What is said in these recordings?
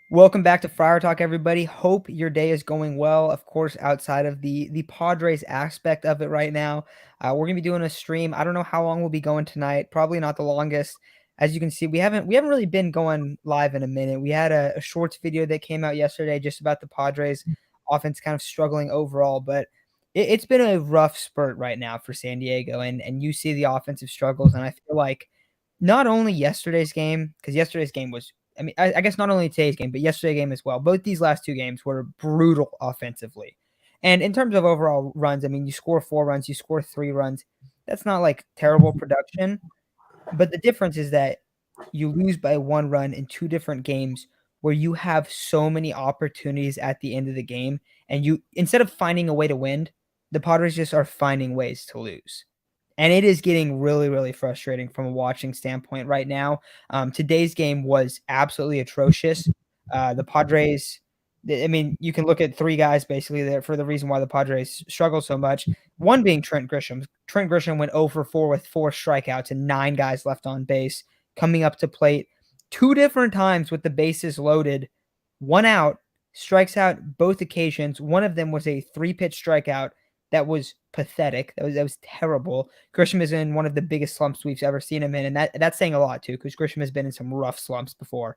Welcome back to Friar Talk, everybody. Hope your day is going well. Of course, outside of the Padres aspect of it right now, we're gonna be doing a stream. I don't know how long we'll be going tonight. Probably not the longest. As you can see, we haven't really been going live in a minute. We had a shorts video that came out yesterday just about the Padres offense kind of struggling overall, but it's been a rough spurt right now for San Diego, and you see the offensive struggles, and I feel like not only yesterday's game, because yesterday's game was I guess not only today's game, but yesterday's game as well. Both these last two games were brutal offensively. And in terms of overall runs, I mean, you score 4 runs, you score 3 runs. That's not like terrible production. But the difference is that you lose by 1 run in two different games where you have so many opportunities at the end of the game. And you, instead of finding a way to win, the Padres just are finding ways to lose. And it is getting really, really frustrating from a watching standpoint right now. Today's game was absolutely atrocious. The Padres, I mean, you can look at three guys basically there for the reason why the Padres struggle so much. One being Trent Grisham. Trent Grisham went 0 for 4 with 4 strikeouts and 9 guys left on base, coming up to plate 2 different times with the bases loaded, 1 out, strikes out both occasions. One of them was a 3-pitch strikeout that was pathetic. That was terrible. Grisham is in one of the biggest slumps we've ever seen him in, and that's saying a lot too, because Grisham has been in some rough slumps before.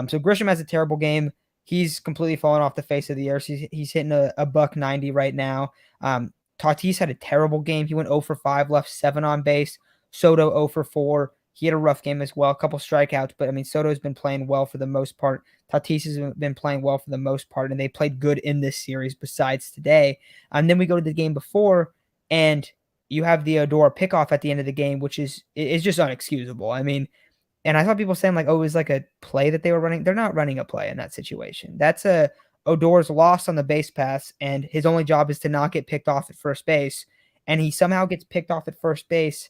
So Grisham has a terrible game. He's completely fallen off the face of the earth. He's hitting a buck 90 right now. Tatis had a terrible game. He went 0 for 5, left 7 on base. Soto 0 for 4. He had a rough game as well, a couple strikeouts, but I mean, Soto's been playing well for the most part. Tatis has been playing well for the most part, and they played good in this series besides today. And then we go to the game before, and you have the Odor pickoff at the end of the game, which is just unexcusable. I mean, and I saw people saying like, oh, it was like a play that they were running. They're not running a play in that situation. That's a Odor's lost on the base pass, and his only job is to not get picked off at first base. And he somehow gets picked off at first base.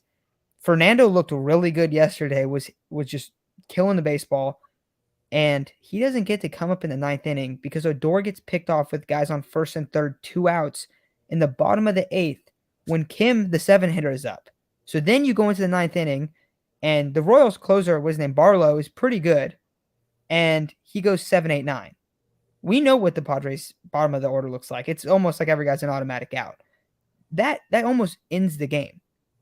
Fernando looked really good yesterday, was just killing the baseball. And he doesn't get to come up in the ninth inning because Odor gets picked off with guys on first and third, 2 outs in the bottom of the eighth when Kim, the 7-hitter, is up. So then you go into the ninth inning, and the Royals closer was named Barlow, is pretty good, and he goes 7-8-9. We know what the Padres' bottom of the order looks like. It's almost like every guy's an automatic out. That almost ends the game.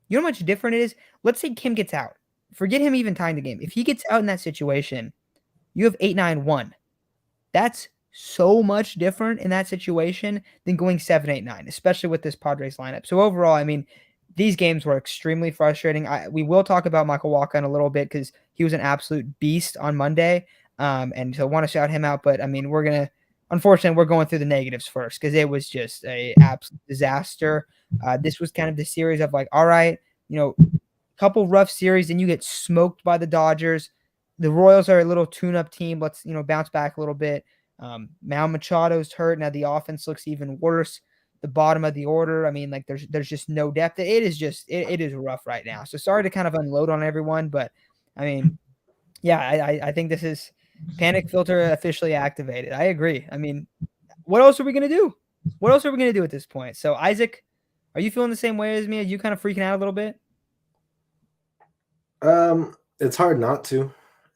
You know how much different it is? Let's say Kim gets out. Forget him even tying the game. If he gets out in that situation, you have 8-9-1. That's so much different in that situation than going 7-8-9, especially with this Padres lineup. So overall, I mean, these games were extremely frustrating. We will talk about Michael Wacha in a little bit because he was an absolute beast on Monday. And so I want to shout him out. But I mean, unfortunately, we're going through the negatives first because it was just a absolute disaster. This was kind of the series of like, all right, couple rough series, and you get smoked by the Dodgers. The Royals are a little tune-up team. Let's bounce back a little bit. Manny Machado's hurt. Now the offense looks even worse. The bottom of the order, I mean, like there's just no depth. It is rough right now. So sorry to kind of unload on everyone, but I mean, yeah, I think this is panic filter officially activated. I agree. I mean, what else are we gonna do? What else are we gonna do at this point? So Isaac, are you feeling the same way as me? Are you kind of freaking out a little bit? It's hard not to.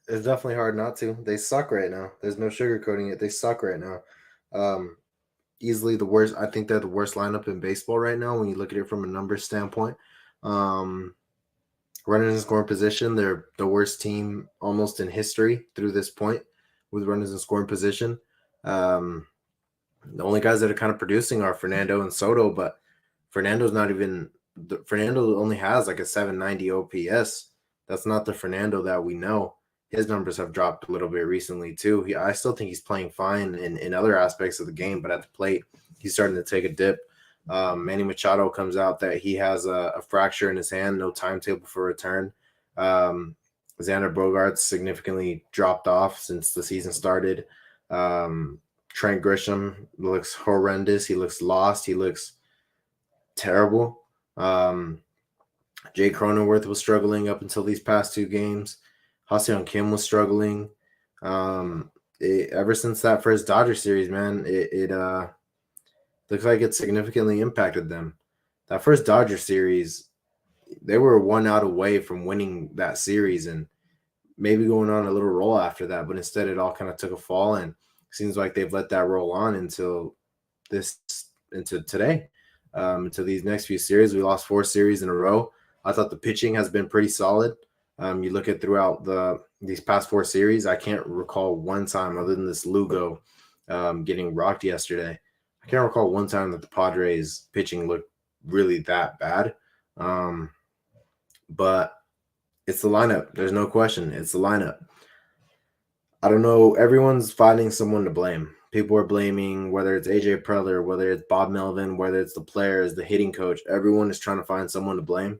It's definitely hard not to. They suck right now. There's no sugarcoating it. They suck right now. Um, Easily the worst. I think they're the worst lineup in baseball right now when you look at it from a numbers standpoint. Um, Runners in scoring position, they're the worst team almost in history through this point with runners in scoring position. Um, the only guys that are kind of producing are Fernando and Soto, but Fernando's not even. Fernando only has like a 790 OPS. That's not the Fernando that we know. His numbers have dropped a little bit recently too. I still think he's playing fine in other aspects of the game, but at the plate, he's starting to take a dip. Manny Machado comes out that he has a fracture in his hand, no timetable for return. Xander Bogaerts significantly dropped off since the season started. Trent Grisham looks horrendous. He looks lost. He looks terrible. Jay Cronenworth was struggling up until these past two games. Ha-Seong Kim was struggling. Ever since that first Dodger series, man, it looks like it significantly impacted them. That first Dodger series, they were 1 out away from winning that series and maybe going on a little roll after that, but instead it all kind of took a fall. And Seems like they've let that roll on this into today, into these next few series. We lost 4 series in a row. I thought the pitching has been pretty solid. You look at throughout these past 4 series, I can't recall one time other than this Lugo getting rocked yesterday. I can't recall one time that the Padres pitching looked really that bad. Um, but it's the lineup. There's no question. It's the lineup. I don't know. Everyone's finding someone to blame. People are blaming whether it's AJ Preller, whether it's Bob Melvin, whether it's the players, the hitting coach. Everyone is trying to find someone to blame.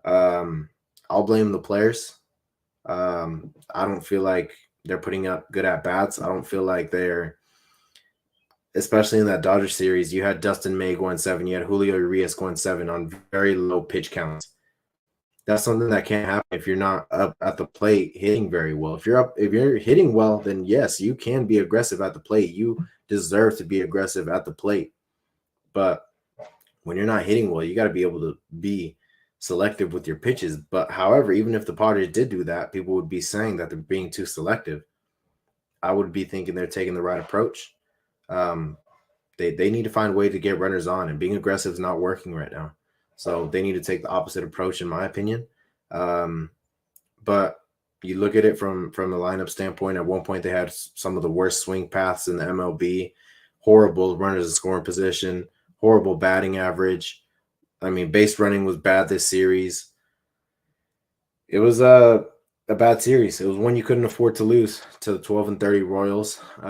I'll blame the players. I don't feel like they're putting up good at bats. I don't feel like they're, especially in that Dodgers series, you had Dustin May going 7, you had Julio Urias going 7 on very low pitch counts. That's something that can't happen if you're not up at the plate hitting very well. If you're hitting well, then yes, you can be aggressive at the plate. You deserve to be aggressive at the plate. But when you're not hitting well, you got to be able to be selective with your pitches. But however, even if the Padres did do that, people would be saying that they're being too selective. I would be thinking they're taking the right approach. They need to find a way to get runners on, and being aggressive is not working right now. So they need to take the opposite approach, in my opinion. But you look at it from the lineup standpoint. At one point, they had some of the worst swing paths in the MLB. Horrible runners in scoring position. Horrible batting average. I mean, base running was bad this series. It was a bad series. It was one you couldn't afford to lose to the 12-30 Royals. I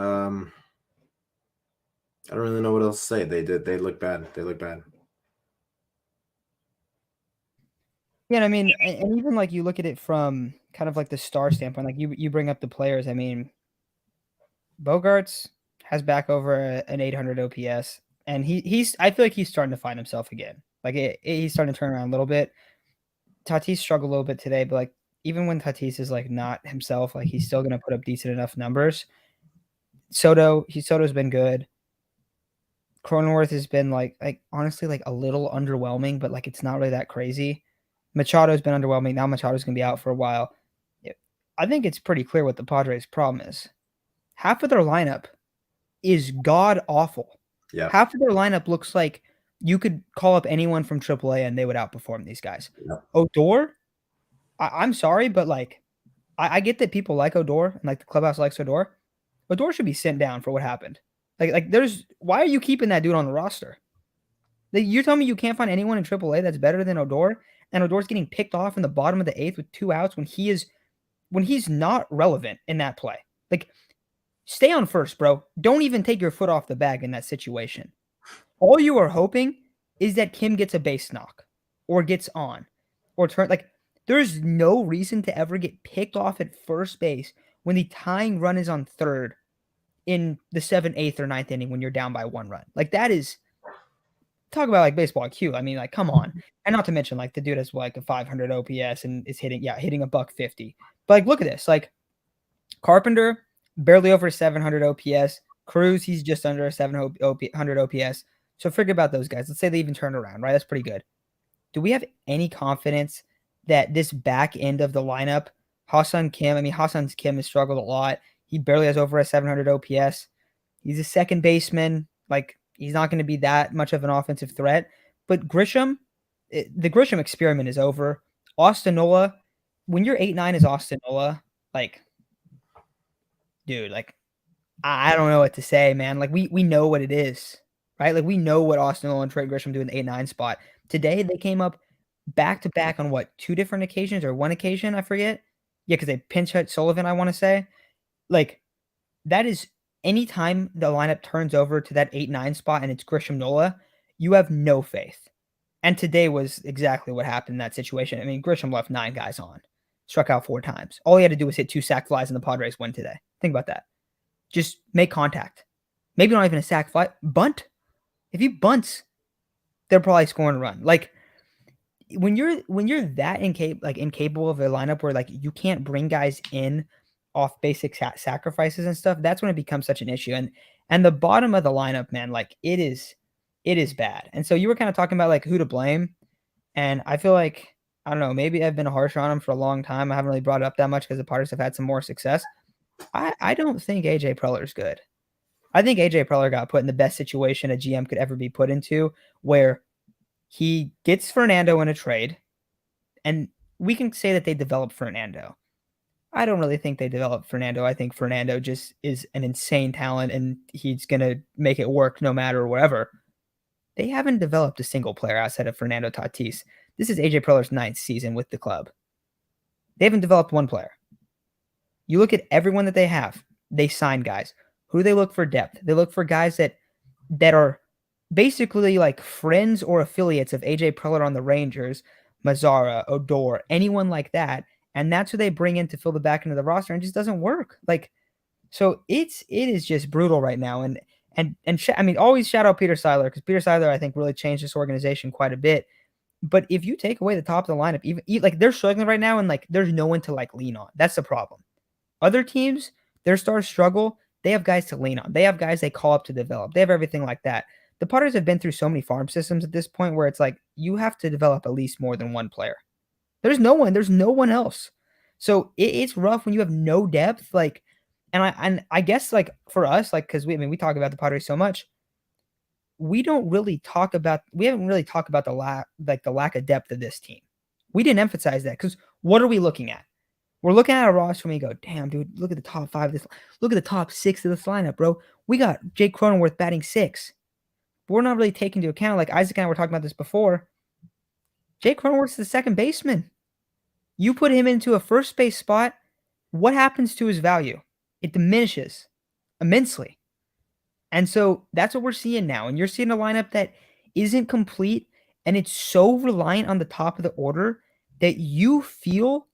don't really know what else to say. They look bad. They look bad. Yeah, and I mean, and even like you look at it from kind of like the star standpoint, like you bring up the players. I mean, Bogarts has back over an 800 OPS, and he's I feel like he's starting to find himself again. Like he's starting to turn around a little bit. Tatis struggled a little bit today, but like even when Tatis is like not himself, like he's still gonna put up decent enough numbers. Soto's been good. Cronenworth has been like honestly like a little underwhelming, but like it's not really that crazy. Machado's been underwhelming. Now Machado's gonna be out for a while. I think it's pretty clear what the Padres' problem is. Half of their lineup is god awful. Yeah. Half of their lineup looks like you could call up anyone from AAA and they would outperform these guys. Yeah. Odor, I'm sorry, but like I get that people like Odor and like the clubhouse likes Odor. Odor should be sent down for what happened. Like there's why are you keeping that dude on the roster? Like, you're telling me you can't find anyone in AAA that's better than Odor, and Odor's getting picked off in the bottom of the 8th with 2 outs when he's not relevant in that play. Like, stay on first, bro. Don't even take your foot off the bag in that situation. All you are hoping is that Kim gets a base knock or gets on or turn. Like, there's no reason to ever get picked off at first base when the tying run is on third in the 7th, 8th, or 9th inning when you're down by 1 run. Like, that is talk about like baseball IQ. I mean, like, come on. And not to mention, like, the dude has like a 500 OPS and is hitting a $150. But like, look at this. Like, Carpenter, barely over 700 OPS. Cruz, he's just under a 700 OPS. So forget about those guys. Let's say they even turn around, right? That's pretty good. Do we have any confidence that this back end of the lineup, Ha-Seong Kim, I mean, Ha-Seong Kim has struggled a lot. He barely has over a 700 OPS. He's a second baseman. Like, he's not going to be that much of an offensive threat. But Grisham, the Grisham experiment is over. Austin Nola, when you're 8-9 as Austin Nola, like, dude, like, I don't know what to say, man. Like, we know what it is, right? Like, we know what Austin Nola and Trey Grisham do in the 8-9 spot. Today, they came up back-to-back on, what, 2 different occasions or 1 occasion? I forget. Yeah, because they pinch hit Sullivan, I want to say. Like, that is anytime the lineup turns over to that 8-9 spot and it's Grisham Nola, you have no faith. And today was exactly what happened in that situation. I mean, Grisham left 9 guys on, struck out 4 times. All he had to do was hit 2 sac flies and the Padres win today. Think about that. Just make contact. Maybe not even a sac fly. Bunt. If he bunts, they're probably scoring a run. Like, when you're that incapable of a lineup where like you can't bring guys in off basic sacrifices and stuff, that's when it becomes such an issue. And the bottom of the lineup, man, like it is bad. And so you were kind of talking about like who to blame, and I feel like I don't know, maybe I've been harsh on him for a long time. I haven't really brought it up that much because the Padres have had some more success. I don't think AJ Preller's good. I think AJ Preller got put in the best situation a GM could ever be put into, where he gets Fernando in a trade, and we can say that they developed Fernando. I don't really think they developed Fernando. I think Fernando just is an insane talent, and he's gonna make it work no matter wherever. They haven't developed a single player outside of Fernando Tatis. This is AJ Preller's ninth season with the club. They haven't developed one player. You look at everyone that they have, they sign guys. Who do they look for depth? They look for guys that are basically like friends or affiliates of AJ Preller on the Rangers, Mazzara, Odor, anyone like that. And that's who they bring in to fill the back end of the roster, and it just doesn't work. Like, so it is just brutal right now. I mean, always shout out Peter Seidler, because Peter Seidler, I think, really changed this organization quite a bit. But if you take away the top of the lineup, even like they're struggling right now, and like there's no one to like lean on. That's the problem. Other teams, their stars struggle. They have guys to lean on. They have guys they call up to develop. They have everything like that. The Padres have been through so many farm systems at this point where it's like you have to develop at least more than one player. There's no one. There's no one else. So it's rough when you have no depth. Like, and I guess like for us, like because we talk about the Padres so much, we haven't really talked about the lack of depth of this team. We didn't emphasize that because what are we looking at? We're looking at a roster and we go, damn, dude, look at the top five. Look at the top six of this lineup, bro. We got Jake Cronenworth batting six. But we're not really taking into account, like Isaac and I were talking about this before. Jake Cronenworth's the second baseman. You put him into a first base spot, what happens to his value? It diminishes immensely. And so that's what we're seeing now. And you're seeing a lineup that isn't complete, and it's so reliant on the top of the order that you feel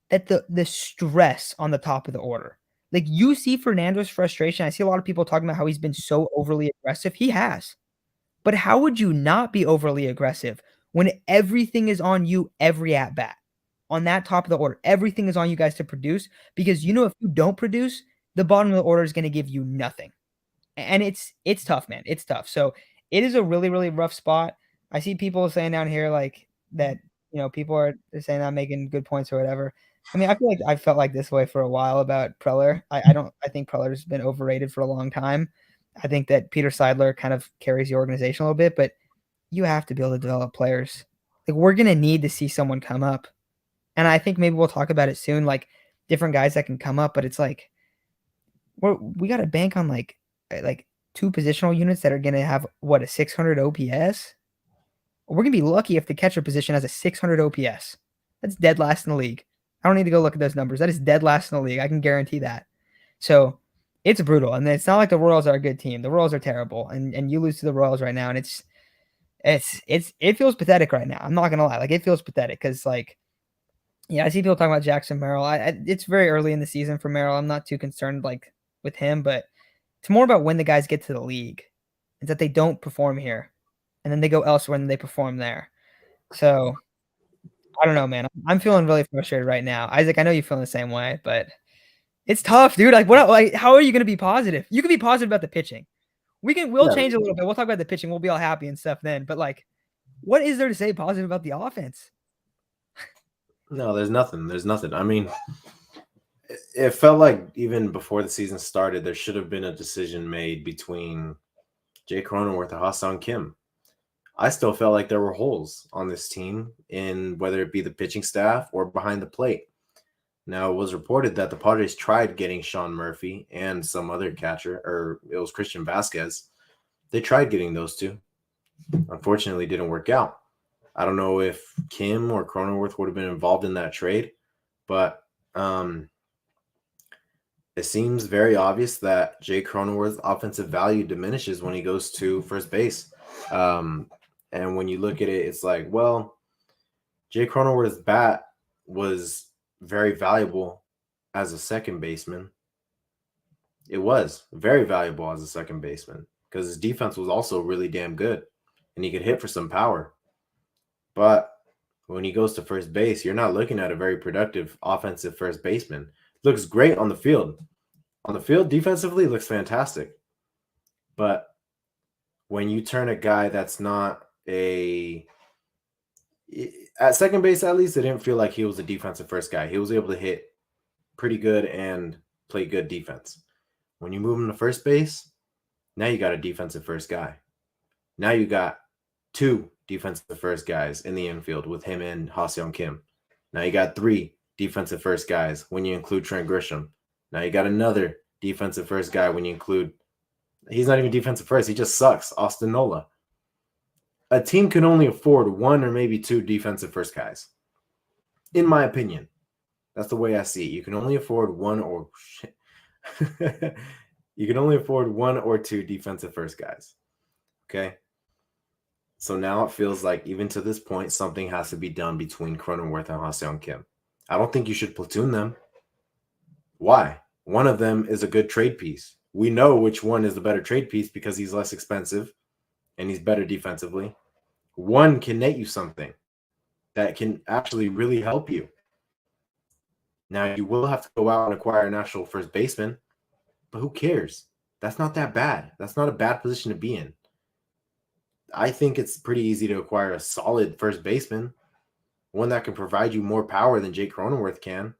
that the stress on the top of the order. Like you see Fernando's frustration. I see a lot of people talking about how he's been so overly aggressive. He has. But how would you not be overly aggressive when everything is on you every at bat? On that top of the order, everything is on you guys to produce, because you know if you don't produce, the bottom of the order is going to give you nothing. And it's tough, man. It's tough. So it is a really, really rough spot. I see people saying down here like that, people are saying I'm making good points or whatever. I mean, I feel like I felt like this way for a while about Preller. I think Preller's been overrated for a long time. I think that Peter Seidler kind of carries the organization a little bit, but you have to be able to develop players. Like we're gonna need to see someone come up. And I think maybe we'll talk about it soon, like different guys that can come up, but it's like we got to bank on like two positional units that are going to have what, a 600 OPS. We're going to be lucky if the catcher position has a 600 OPS. That's dead last in the league. I don't need to go look at those numbers. That is dead last in the league. I can guarantee that. So it's brutal, and it's not like the Royals are a good team. The Royals are terrible, and you lose to the Royals right now, and it feels pathetic right now. I'm not gonna lie, like it feels pathetic because like, yeah, I see people talking about Jackson Merrill. It's very early in the season for Merrill. I'm not too concerned like with him, but it's more about when the guys get to the league. It's that they don't perform here, and then they go elsewhere and they perform there. So I don't know, man. I'm feeling really frustrated right now. Isaac, I know you're feeling the same way, but it's tough, dude. Like, how are you gonna be positive? You can be positive about the pitching. We'll Yeah, change a little bit. We'll talk about the pitching. We'll be all happy and stuff then. But like, what is there to say positive about the offense? no, there's nothing. There's nothing. I mean, it felt like even before the season started, there should have been a decision made between Jake Cronenworth and Ha-Seong Kim. I still felt like there were holes on this team, in whether it be the pitching staff or behind the plate. Now, it was reported that the Padres tried getting Sean Murphy and some other catcher, or it was Christian Vasquez. They tried getting those two. Unfortunately, it didn't work out. I don't know if Kim or Cronenworth would have been involved in that trade, but it seems very obvious that Jay Cronenworth's offensive value diminishes when he goes to first base. And when you look at it, it's like, well, Jay Cronenworth's bat was very valuable as a second baseman. It was very valuable as a second baseman because his defense was also really damn good and he could hit for some power. But when he goes to first base, you're not looking at a very productive offensive first baseman. Looks great on the field. On the field, defensively, looks fantastic. But when you turn a guy that's not at second base, at least, it didn't feel like he was a defensive first guy. He was able to hit pretty good and play good defense. When you move him to first base, now you got a defensive first guy. Now you got two defensive first guys in the infield with him and Ha-Seong Kim. Now you got three defensive first guys when you include Trent Grisham. Now you got another defensive first guy when you include, he's not even defensive first, he just sucks, Austin Nola. A team can only afford one or maybe two defensive first guys. In my opinion. That's the way I see it. You can only afford one or you can only afford one or two defensive first guys. Okay. So now it feels like even to this point, something has to be done between Cronenworth and Ha-Seong Kim. I don't think you should platoon them. Why? One of them is a good trade piece. We know which one is the better trade piece because he's less expensive and he's better defensively. One can net you something that can actually really help you. Now, you will have to go out and acquire an actual first baseman, but who cares? That's not that bad. That's not a bad position to be in. I think it's pretty easy to acquire a solid first baseman, one that can provide you more power than Jake Cronenworth can.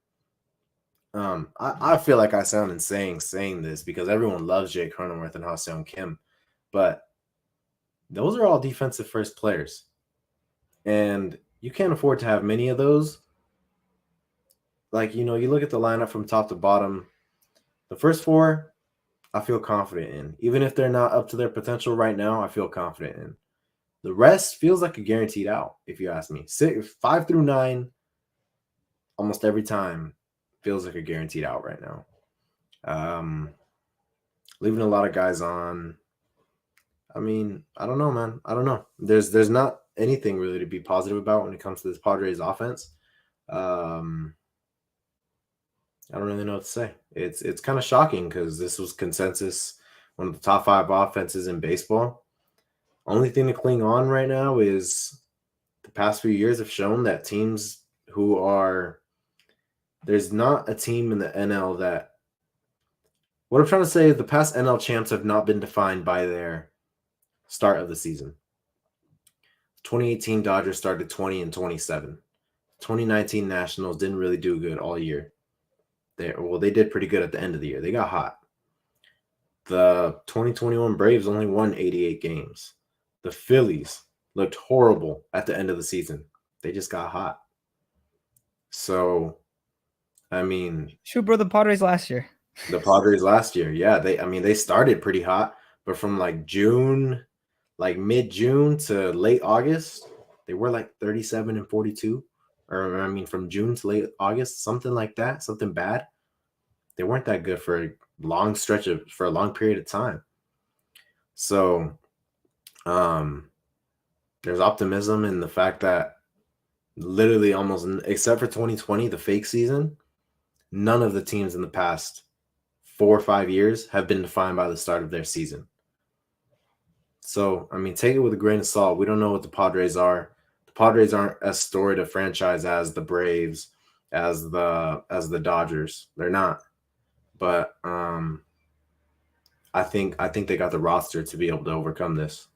I feel like I sound insane saying this because everyone loves Jake Cronenworth and Ha-Seong Kim, but those are all defensive first players, and you can't afford to have many of those. Like, you look at the lineup from top to bottom, the first four, I feel confident in. Even if they're not up to their potential right now, I feel confident in. The rest feels like a guaranteed out, if you ask me. 5 through 9, almost every time, feels like a guaranteed out right now. Leaving a lot of guys on. I mean, I don't know, man. I don't know. There's not anything really to be positive about when it comes to this Padres offense. I don't really know what to say. It's kind of shocking because this was consensus, one of the top 5 offenses in baseball. Only thing to cling on right now is the past few years have shown that teams who are – there's not a team in the NL that – what I'm trying to say is the past NL champs have not been defined by their start of the season. 2018 Dodgers started 20-27. 2019 Nationals didn't really do good all year. They did pretty good at the end of the year. They got hot. The 2021 Braves only won 88 games. The Phillies looked horrible at the end of the season. They just got hot. So, I mean, Shoot, bro, the Padres last year. The Padres last year, yeah. They started pretty hot, but from like June, like mid-June to late August, they were like 37-42. Or from June to late August, something like that, something bad. They weren't that good for a long period of time. So, there's optimism in the fact that literally almost, except for 2020, the fake season, none of the teams in the past 4 or 5 years have been defined by the start of their season. So, take it with a grain of salt. We don't know what the Padres are. The Padres aren't as storied a franchise as the Braves, as the Dodgers. They're not. But I think they got the roster to be able to overcome this.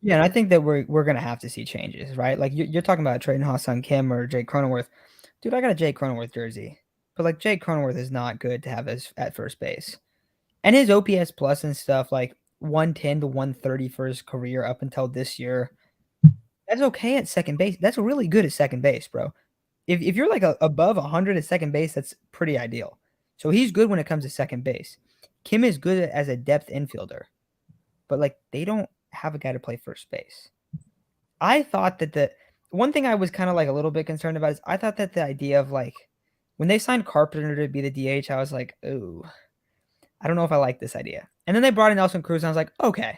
Yeah, and I think that we're gonna have to see changes, right? Like you're talking about trading Ha-Seong Kim or Jake Cronenworth. Dude, I got a Jake Cronenworth jersey, but like Jake Cronenworth is not good to have as at first base, and his OPS plus and stuff like 110 to 130 for his career up until this year. That's okay at second base. That's really good at second base, bro. If you're like above 100 at second base, that's pretty ideal. So he's good when it comes to second base. Kim is good as a depth infielder, but like they don't have a guy to play first base. I thought that the one thing I was kind of like a little bit concerned about is I thought that the idea of like when they signed Carpenter to be the DH, I was like, oh, I don't know if I like this idea. And then they brought in Nelson Cruz, and I was like, okay,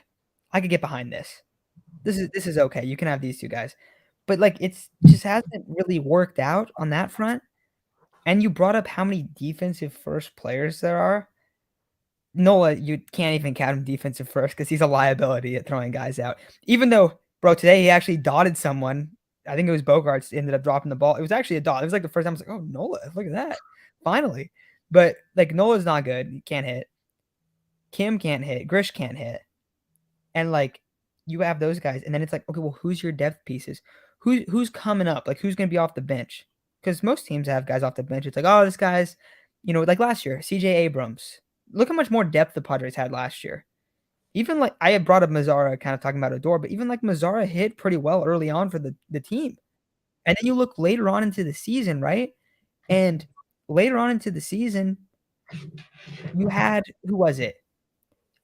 I could get behind this. This is okay. You can have these two guys. But like it's just hasn't really worked out on that front. And you brought up how many defensive first players there are. Nola, you can't even count him defensive first because he's a liability at throwing guys out. Even though, bro, today he actually dotted someone. I think it was Bogarts ended up dropping the ball. It was actually a dot. It was like the first time I was like, oh, Nola, look at that. Finally. But like Nola's not good. He can't hit. Kim can't hit. Grish can't hit. And like you have those guys, and then it's like, okay, well, who's your depth pieces? Who's coming up? Like who's gonna be off the bench? Because most teams have guys off the bench. It's like, oh, this guy's Like last year, CJ Abrams. Look how much more depth the Padres had last year. Even like I had brought up Mazzara, kind of talking about Odor, but even like Mazzara hit pretty well early on for the team. And then you look later on into the season, right? And later on into the season, you had who was it?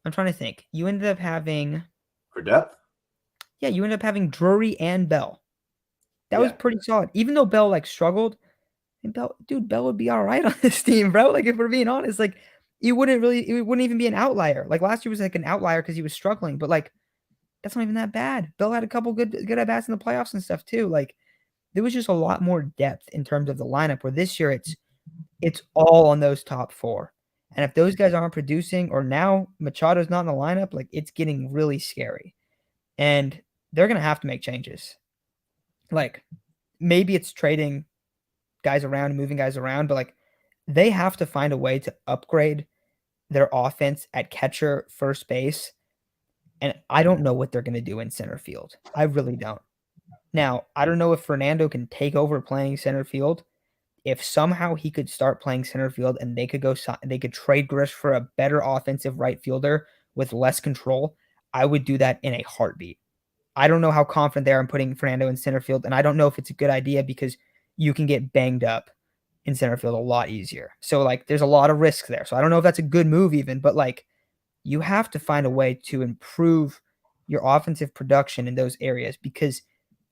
I'm trying to think. You ended up having For depth. yeah, you ended up having Drury and Bell. That was Yeah. pretty solid. Even though Bell like struggled, and Bell would be all right on this team, bro. Like if we're being honest, like it wouldn't even be an outlier. Like last year was like an outlier because he was struggling, but like that's not even that bad. Bell had a couple good at bats in the playoffs and stuff too. Like there was just a lot more depth in terms of the lineup. Where this year it's all on those top four. And if those guys aren't producing, or now Machado's not in the lineup, like it's getting really scary. And they're gonna have to make changes. Like maybe it's trading guys around, moving guys around, but like they have to find a way to upgrade their offense at catcher, first base. And I don't know what they're gonna do in center field. I really don't. Now, I don't know if Fernando can take over playing center field. If somehow he could start playing center field and they could trade Grish for a better offensive right fielder with less control, I would do that in a heartbeat. I don't know how confident they are in putting Fernando in center field, and I don't know if it's a good idea because you can get banged up in center field a lot easier. So like there's a lot of risk there. So I don't know if that's a good move even, but like you have to find a way to improve your offensive production in those areas because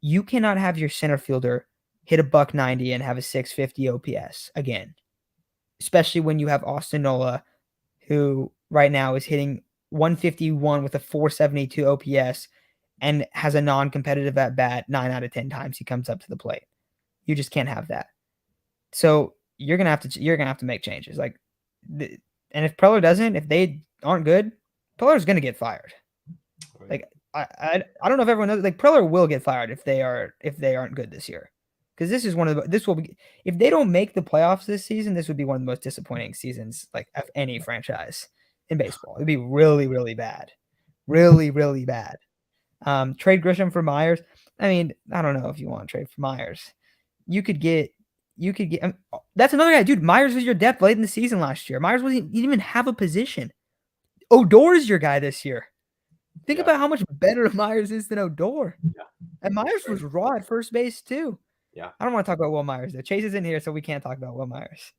you cannot have your center fielder hit a buck 90 and have a 650 OPS again, especially when you have Austin Nola, who right now is hitting 151 with a 472 OPS and has a non-competitive at bat 9 out of 10 times he comes up to the plate. You just can't have that. So you're gonna have to make changes. Like, and if Preller doesn't, if they aren't good, Preller's gonna get fired. Like I don't know if everyone knows. Like Preller will get fired if they aren't good this year, because this is one of the this will be if they don't make the playoffs this season, this would be one of the most disappointing seasons like of any franchise in baseball. It'd be really really bad, really really bad. Trade Grisham for Myers. I mean, I don't know if you want to trade for Myers. You could get, that's another guy, dude. Myers was your depth late in the season last year. Myers wasn't, he didn't even have a position. Odor is your guy this year. Think Yeah. about how much better Myers is than Odor. Yeah. And Myers was raw at first base too. Yeah. I don't want to talk about Will Myers though. Chase is in here, so we can't talk about Will Myers.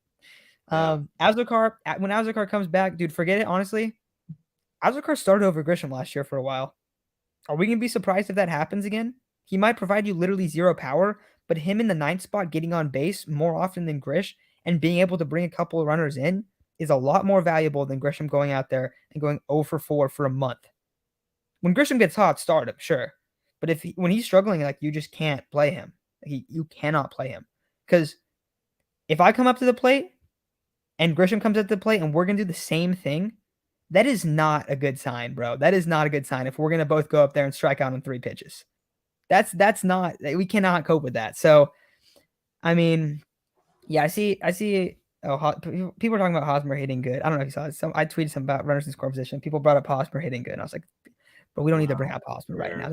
Yeah. When Azokar comes back, dude, forget it. Honestly, Azokar started over Grisham last year for a while. Are we gonna be surprised if that happens again? He might provide you literally zero power, but him in the ninth spot getting on base more often than Grish and being able to bring a couple of runners in is a lot more valuable than Grisham going out there and going 0 for 4 for a month. When Grisham gets hot, start him, sure. But when he's struggling, like you just can't play him. You cannot play him. Because if I come up to the plate and Grisham comes up to the plate and we're gonna do the same thing, that is not a good sign, bro. That is not a good sign if we're gonna both go up there and strike out on 3 pitches. That's not, we cannot cope with that. So, I mean, yeah, I see. Oh, people are talking about Hosmer hitting good. I don't know if you saw it. I tweeted something about runners in score position. People brought up Hosmer hitting good, and I was like, but we don't need to bring up Hosmer right now.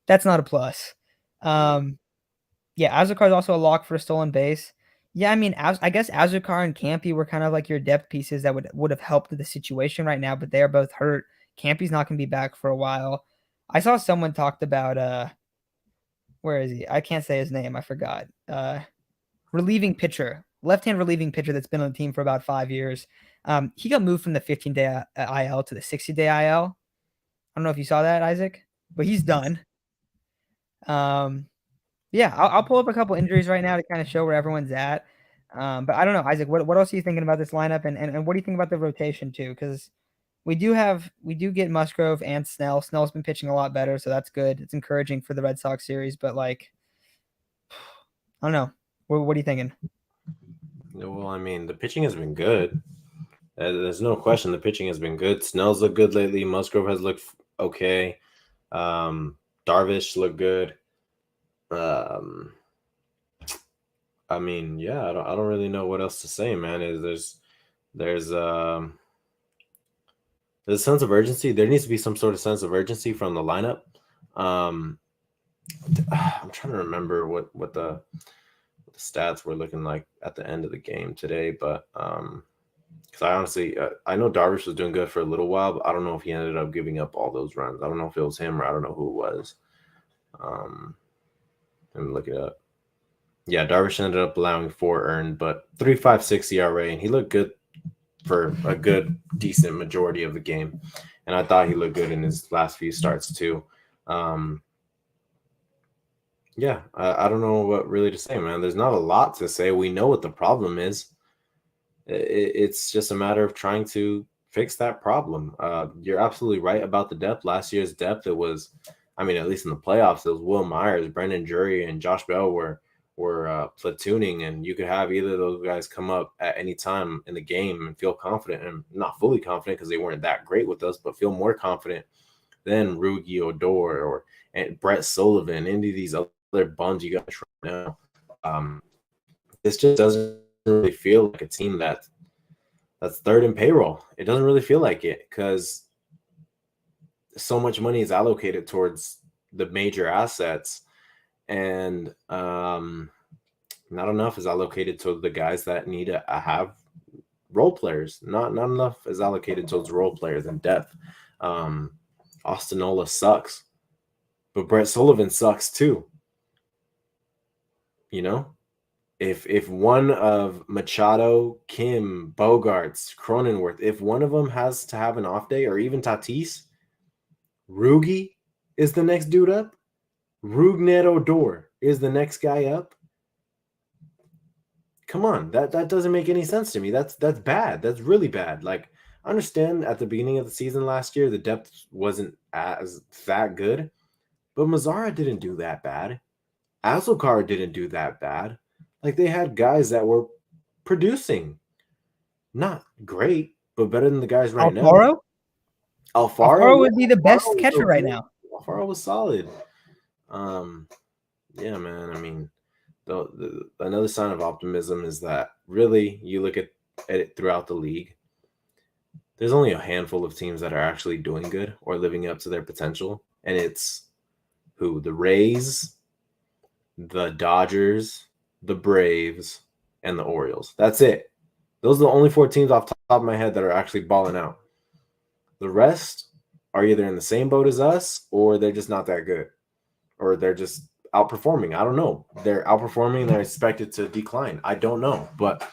That's not a plus. Yeah, Azukar is also a lock for a stolen base. Yeah, I mean, I guess Azukar and Campy were kind of like your depth pieces that would have helped the situation right now, but they are both hurt. Campy's not going to be back for a while. I saw someone talked about where is he? I can't say his name. I forgot. Relieving pitcher, left-hand relieving pitcher that's been on the team for about 5 years. He got moved from the 15-day IL to the 60-day IL. I don't know if you saw that, Isaac, but he's done. Yeah, I'll pull up a couple injuries right now to kind of show where everyone's at. But I don't know, Isaac, what else are you thinking about this lineup, and what do you think about the rotation too? Because we do get Musgrove and Snell. Snell's been pitching a lot better, so that's good. It's encouraging for the Red Sox series, but like, I don't know. What are you thinking? Well, I mean, the pitching has been good. There's no question the pitching has been good. Snell's looked good lately. Musgrove has looked okay. Darvish looked good. I mean, yeah, I don't really know what else to say, man. There's a sense of urgency. There needs to be some sort of sense of urgency from the lineup. I'm trying to remember what the the stats were looking like at the end of the game today, but because I honestly I know Darvish was doing good for a little while, but I don't know if he ended up giving up all those runs. I don't know if it was him or I don't know who it was. Um, Let me look it up. Yeah, Darvish ended up allowing 4 earned, but 3.56 ERA, and he looked good for a good, decent majority of the game. And I thought he looked good in his last few starts too. Um, yeah, I don't know what really to say, man. There's not a lot to say. We know what the problem is. It's just a matter of trying to fix that problem. You're absolutely right about the depth. Last year's depth, it was, I mean, at least in the playoffs, it was Will Myers, Brendan Drury, and Josh Bell were platooning, and you could have either of those guys come up at any time in the game and feel confident, and not fully confident because they weren't that great with us, but feel more confident than Rugi Odor or and Brett Sullivan, any of these other bums you got right now. This just doesn't really feel like a team that's third in payroll. It doesn't really feel like it because so much money is allocated towards the major assets, and not enough is allocated to the guys that need to have role players. Not enough is allocated towards role players and depth. Austinola sucks, but Brett Sullivan sucks too. You know, if one of Machado, Kim, Bogarts, Cronenworth, if one of them has to have an off day, or even Tatis, Rugi is the next dude up. Rougned Odor is the next guy up. Come on, that doesn't make any sense to me. That's bad. That's really bad. Like, I understand at the beginning of the season last year the depth wasn't as that good, but Mazzara didn't do that bad. Azokar didn't do that bad. Like, they had guys that were producing, not great, but better than the guys right now. Alfaro? Alfaro, Alfaro yeah, would be the best Alfaro catcher right good. now. Alfaro was solid. Yeah, man. I mean, another sign of optimism is that really you look at it throughout the league. There's only a handful of teams that are actually doing good or living up to their potential, and it's who? The Rays, the Dodgers, the Braves, and the Orioles. That's it. Those are the only 4 teams off the top of my head that are actually balling out. The rest are either in the same boat as us or they're just not that good, or they're just outperforming. I don't know. They're outperforming and they're expected to decline. I don't know. But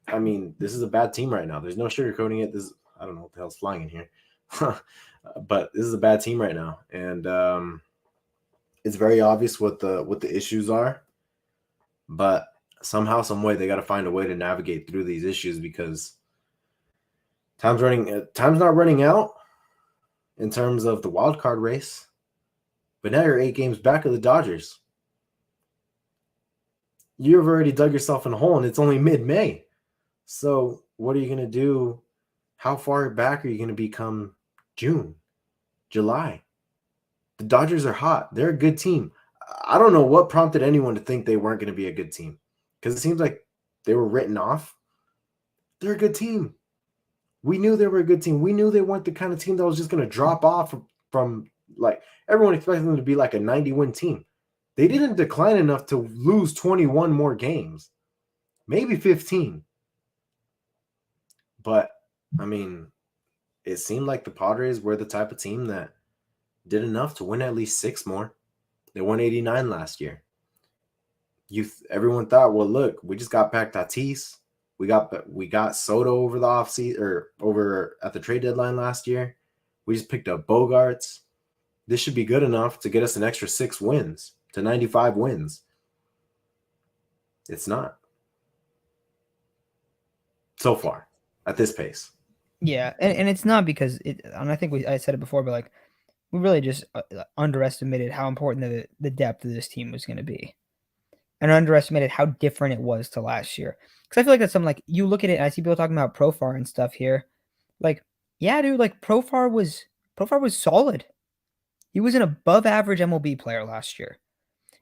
I mean, this is a bad team right now. There's no sugarcoating it. I don't know what the hell's flying in here. But this is a bad team right now. And it's very obvious what the issues are. But somehow, some way, they got to find a way to navigate through these issues because time's not running out in terms of the wild card race. But now you're 8 games back of the Dodgers. You've already dug yourself in a hole, and it's only mid-May. So what are you going to do? How far back are you going to become June, July? The Dodgers are hot. They're a good team. I don't know what prompted anyone to think they weren't going to be a good team because it seems like they were written off. They're a good team. We knew they were a good team. We knew they weren't the kind of team that was just going to drop off from like everyone expected them to be like a 90-win team. They didn't decline enough to lose 21 more games, maybe 15. But, I mean, it seemed like the Padres were the type of team that did enough to win at least 6 more. They won 89 last year. Everyone thought, well, look, we just got back Tatis. We got Soto over the offseason or over at the trade deadline last year. We just picked up Bogarts. This should be good enough to get us an extra 6 wins to 95 wins. It's not. So far, at this pace. Yeah, and it's not because and I think I said it before, but like we really just underestimated how important the depth of this team was going to be, and underestimated how different it was to last year. Because I feel like that's something like you look at it, and I see people talking about Profar and stuff here. Like, yeah, dude, like Profar was solid. He was an above average MLB player last year.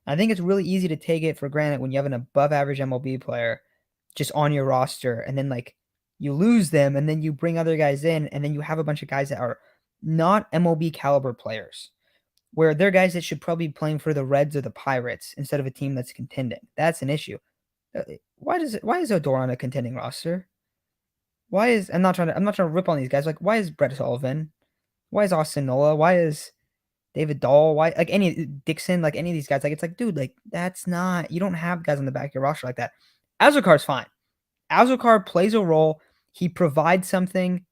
I think it's really easy to take it for granted when you have an above average MLB player just on your roster, and then like you lose them, and then you bring other guys in, and then you have a bunch of guys that are not MLB caliber players, where they're guys that should probably be playing for the Reds or the Pirates instead of a team that's contending. That's an issue. Why is Odor on a contending roster? Why is I'm not trying to rip on these guys. Like, why is Brett Sullivan? Why is Austin Nola? Why is David Dahl? Why like any Dixon? Like any of these guys? Like it's like, dude, like that's not you don't have guys on the back of your roster like that. Azokar's fine. Azokar plays a role. He provides something.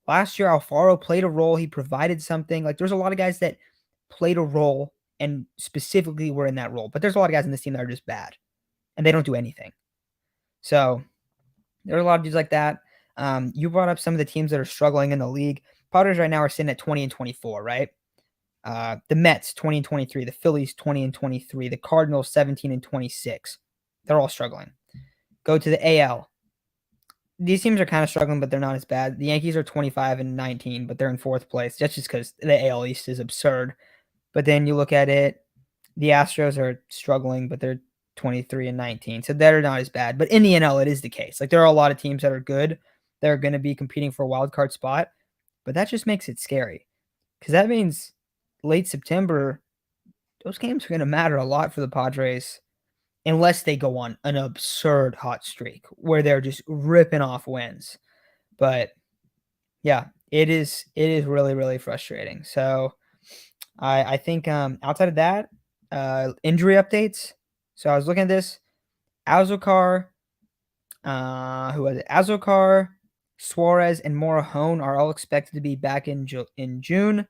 Last year, Alfaro played a role. He provided something. Like there's a lot of guys that played a role and specifically were in that role. But there's a lot of guys in this team that are just bad and they don't do anything. So there are a lot of dudes like that. You brought up some of the teams that are struggling in the league. Padres right now are sitting at 20 and 24, right? The Mets 20 and 23, the Phillies 20 and 23, the Cardinals 17 and 26. They're all struggling. Go to the AL. These teams are kind of struggling, but they're not as bad. The Yankees are 25 and 19, but they're in fourth place. That's just because the AL East is absurd. But then you look at it, the Astros are struggling, but they're 23 and 19. So they're not as bad. But in the NL, it is the case. Like there are a lot of teams that are good. They're going to be competing for a wild card spot. But that just makes it scary. Because that means late September, those games are going to matter a lot for the Padres unless they go on an absurd hot streak where they're just ripping off wins. But yeah, it is really, really frustrating. So I think outside of that, injury updates. So I was looking at this. Azokar, who was it? Azokar, Suarez, and Morahone are all expected to be back in June.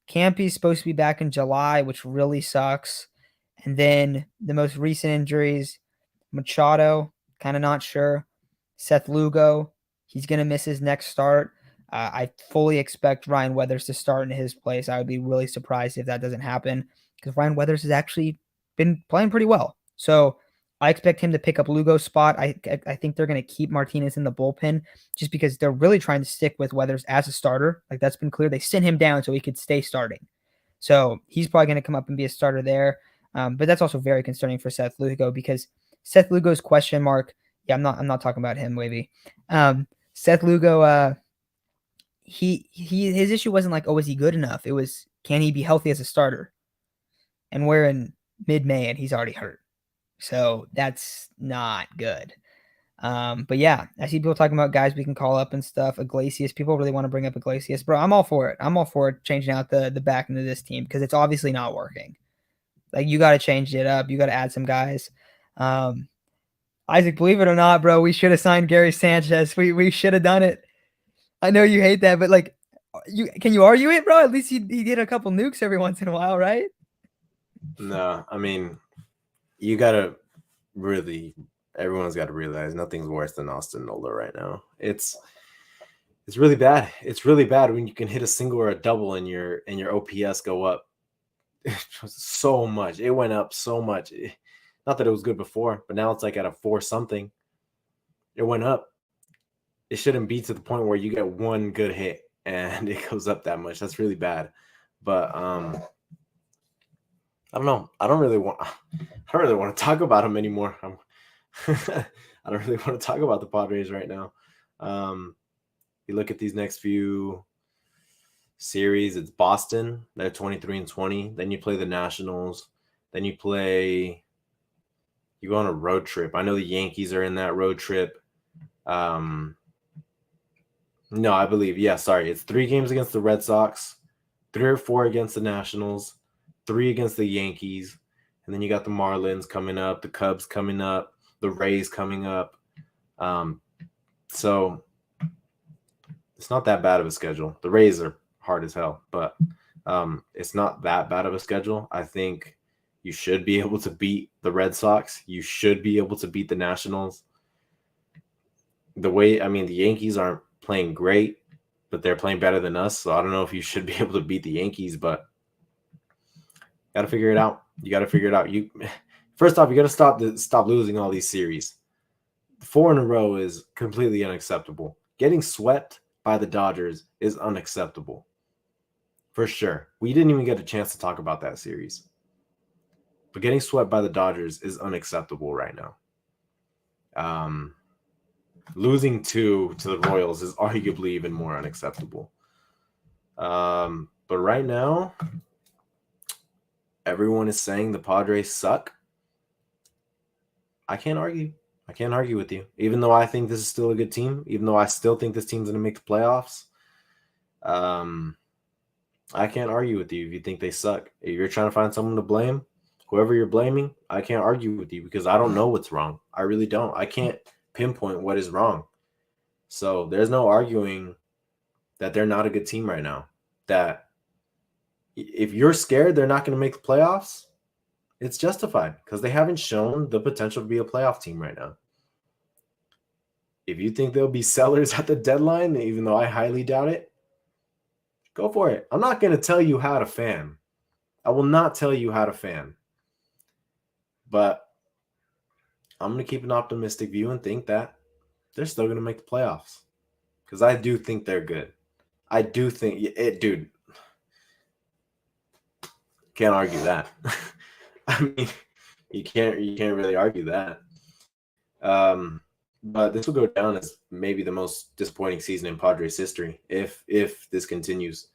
Campy's supposed to be back in July, which really sucks. And then the most recent injuries, Machado, kind of not sure. Seth Lugo, he's going to miss his next start. I fully expect Ryan Weathers to start in his place. I would be really surprised if that doesn't happen because Ryan Weathers has actually been playing pretty well. So I expect him to pick up Lugo's spot. I think they're going to keep Martinez in the bullpen just because they're really trying to stick with Weathers as a starter. Like that's been clear. They sent him down so he could stay starting. So he's probably going to come up and be a starter there. But that's also very concerning for Seth Lugo because Seth Lugo's question mark. Yeah, I'm not talking about him, Wavy. Seth Lugo, his issue wasn't like, oh, is he good enough? It was, can he be healthy as a starter? And we're in mid-May and he's already hurt. So that's not good. But yeah, I see people talking about guys we can call up and stuff. Iglesias, people really want to bring up Iglesias, bro. I'm all for it. I'm all for it changing out the back end of this team because it's obviously not working. Like you got to change it up. You got to add some guys. Isaac, believe it or not, bro, we should have signed Gary Sanchez. We should have done it. I know you hate that, but like, can you argue it, bro? At least he did a couple nukes every once in a while, right? No, I mean, you gotta really. Everyone's got to realize nothing's worse than Austin Nola right now. It's really bad. It's really bad when you can hit a single or a double and your OPS go up so much. It went up so much. Not that it was good before, but now it's like at a 4 something. It went up. It shouldn't be to the point where you get one good hit and it goes up that much. That's really bad. But I don't know. I don't really want to talk about him anymore. I don't really want to talk about the Padres right now. You look at these next few series, it's Boston. They're 23 and 20. Then you play the Nationals. Then you go on a road trip. I know the Yankees are in that road trip. No, I believe. Yeah, sorry. It's 3 games against the Red Sox, 3 or 4 against the Nationals, 3 against the Yankees. And then you got the Marlins coming up, the Cubs coming up, the Rays coming up. So it's not that bad of a schedule. The Rays are hard as hell, but it's not that bad of a schedule. I think you should be able to beat the Red Sox. You should be able to beat the Nationals. The Yankees aren't playing great, but they're playing better than us. So I don't know if you should be able to beat the Yankees, but got to figure it out. You got to figure it out. First off, you got to stop losing all these series. 4 in a row is completely unacceptable. Getting swept by the Dodgers is unacceptable. For sure. We didn't even get a chance to talk about that series. But getting swept by the Dodgers is unacceptable right now. Losing 2 to the Royals is arguably even more unacceptable. But right now, everyone is saying the Padres suck. I can't argue. I can't argue with you. Even though I think this is still a good team, even though I still think this team's going to make the playoffs, I can't argue with you if you think they suck. If you're trying to find someone to blame, whoever you're blaming, I can't argue with you because I don't know what's wrong. I really don't. I can't pinpoint what is wrong. So there's no arguing that they're not a good team right now. That if you're scared they're not going to make the playoffs, it's justified because they haven't shown the potential to be a playoff team right now. If you think they'll be sellers at the deadline, even though I highly doubt it, go for it. I'm not going to tell you how to fan. I will not tell you how to fan. But I'm going to keep an optimistic view and think that they're still going to make the playoffs because I do think they're good. I do think it, dude. Can't argue that. I mean, you can't really argue that. But this will go down as maybe the most disappointing season in Padres history if this continues.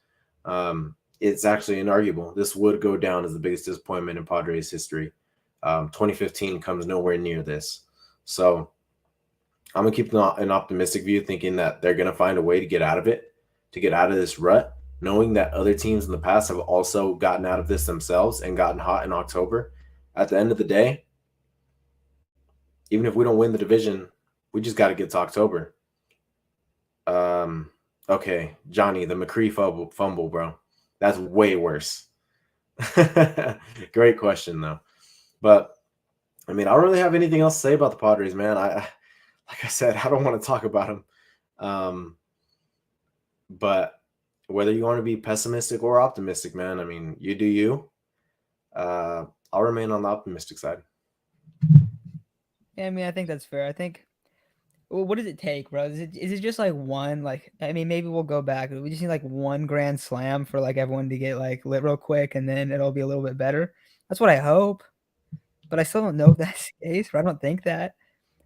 It's actually inarguable. This would go down as the biggest disappointment in Padres history. 2015 comes nowhere near this. So I'm going to keep an optimistic view, thinking that they're going to find a way to get out of it, to get out of this rut, knowing that other teams in the past have also gotten out of this themselves and gotten hot in October. At the end of the day, even if we don't win the division, we just got to get to October. Okay, Johnny, the McCree fumble, bro. That's way worse. Great question, though. But, I mean, I don't really have anything else to say about the Padres, man. Like I said, I don't want to talk about them. But whether you want to be pessimistic or optimistic, man, I mean, you do you. I'll remain on the optimistic side. Yeah, I mean, I think that's fair. I think, well, what does it take, bro? Is it just like one? Like, I mean, maybe we'll go back. We just need like one grand slam for like everyone to get like lit real quick, and then it'll be a little bit better. That's what I hope. But I still don't know if that's the case. But I don't think that.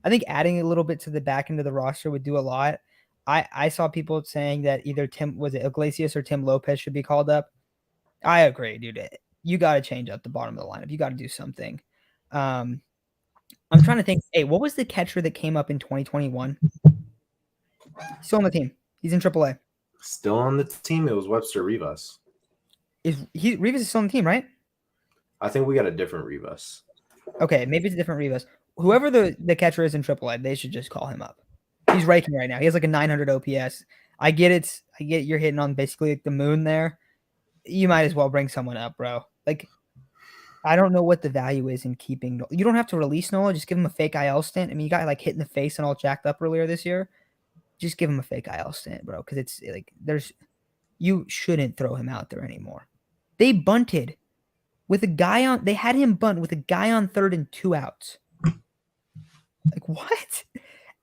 I think adding a little bit to the back end of the roster would do a lot. I saw people saying that either Iglesias or Tim Lopez should be called up. I agree, dude. You got to change up the bottom of the lineup. You got to do something. I'm trying to think. Hey, what was the catcher that came up in 2021? He's still on the team. He's in AAA. Still on the team? It was Webster Rivas. Rivas is still on the team, right? I think we got a different Rivas. Okay, maybe it's a different Rivas. Whoever the catcher is in AAA, they should just call him up. He's raking right now. He has like a 900 OPS. I get you're hitting on basically like the moon there. You might as well bring someone up, bro. Like, I don't know what the value is in keeping. You don't have to release Nola. Just give him a fake IL stint. I mean, you got like hit in the face and all jacked up earlier this year. Just give him a fake IL stint, bro. Because it's like you shouldn't throw him out there anymore. They bunted with a guy on. They had him bunt with a guy on third and 2 outs. Like, what?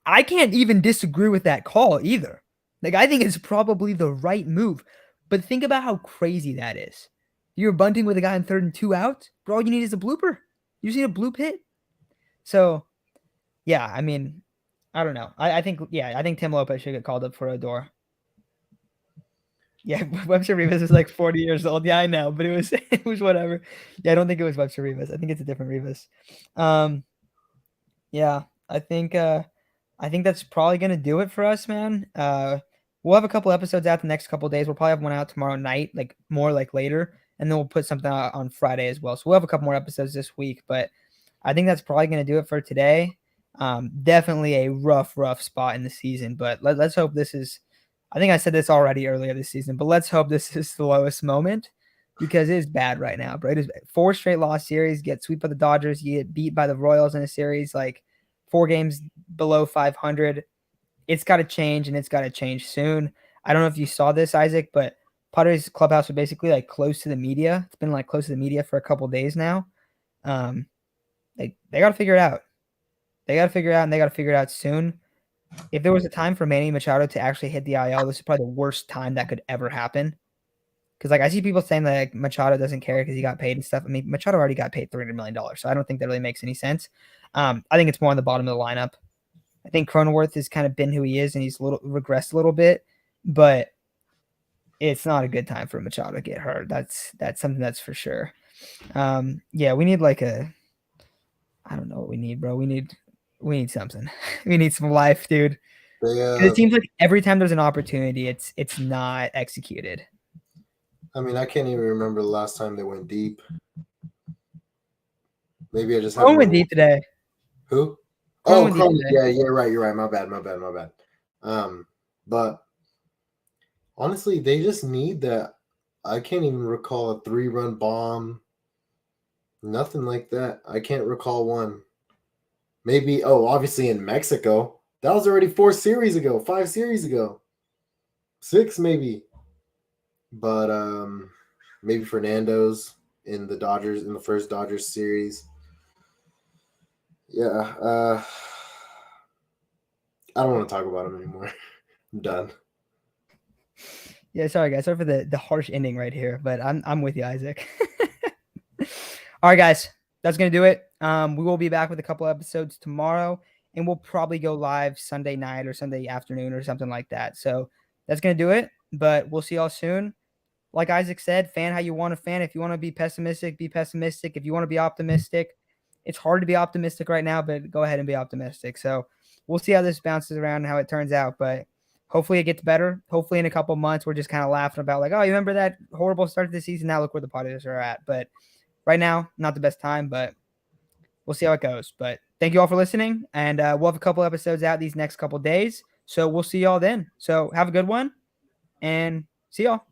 I can't even disagree with that call either. Like, I think it's probably the right move. But think about how crazy that is. You're bunting with a guy on third and 2 outs, but all you need is a blooper. You just need a bloop hit. So, yeah, I mean, I don't know. I think Tim Lopez should get called up for Odor. Yeah, Webster Rivas is like 40 years old. Yeah, I know, but it was whatever. Yeah, I don't think it was Webster Rivas. I think it's a different Rivas. Yeah, I think that's probably gonna do it for us, man. We'll have a couple episodes out the next couple days. We'll probably have one out tomorrow night, like more like later, and then we'll put something out on Friday as well. So we'll have a couple more episodes this week, but I think that's probably gonna do it for today. Definitely a rough spot in the season, but let's hope this is. I think I said this already earlier this season, but let's hope this is the lowest moment because it is bad right now, bro. It is 4 straight loss series, get swept by the Dodgers, you get beat by the Royals in a series, like 4 games below 500. It's got to change, and it's got to change soon. I don't know if you saw this, Isaac, but Padres clubhouse are basically like close to the media. It's been like close to the media for a couple days now. They got to figure it out. They got to figure it out, and they got to figure it out soon. If there was a time for Manny Machado to actually hit the IL, this is probably the worst time that could ever happen. Because like I see people saying that like, Machado doesn't care because he got paid and stuff. I mean, Machado already got paid $300 million, so I don't think that really makes any sense. I think it's more on the bottom of the lineup. I think Cronenworth has kind of been who he is, and he's regressed a little bit, but it's not a good time for Machado to get hurt. That's something that's for sure. Yeah, we need like I don't know what we need, bro. We need something. We need some life, dude. They 'Cause it seems like every time there's an opportunity, it's not executed. I mean, I can't even remember the last time they went deep. Maybe I just Crone haven't went been. deep today. Who? Crone Oh, went deep Chrome. today. Yeah, yeah, right. You're right. My bad. My bad. My bad. But honestly, they just need that. I can't even recall a 3-run bomb. Nothing like that. I can't recall one. Maybe. Oh, obviously in Mexico. That was already 4 series ago. 5 series ago. 6 maybe. But maybe Fernando's in the Dodgers in the first Dodgers series. Yeah. I don't want to talk about him anymore. I'm done. Yeah, sorry guys. Sorry for the harsh ending right here, but I'm with you, Isaac. All right, guys. That's gonna do it. We will be back with a couple episodes tomorrow, and we'll probably go live Sunday night or Sunday afternoon or something like that. So that's gonna do it. But we'll see y'all soon. Like Isaac said, fan how you want to fan. If you want to be pessimistic, be pessimistic. If you want to be optimistic, it's hard to be optimistic right now, but go ahead and be optimistic. So we'll see how this bounces around and how it turns out. But hopefully it gets better. Hopefully in a couple months we're just kind of laughing about like, oh, you remember that horrible start to the season? Now look where the Padres are at. But right now, not the best time, but we'll see how it goes. But thank you all for listening, and we'll have a couple episodes out these next couple days. So we'll see y'all then. So have a good one, and see y'all.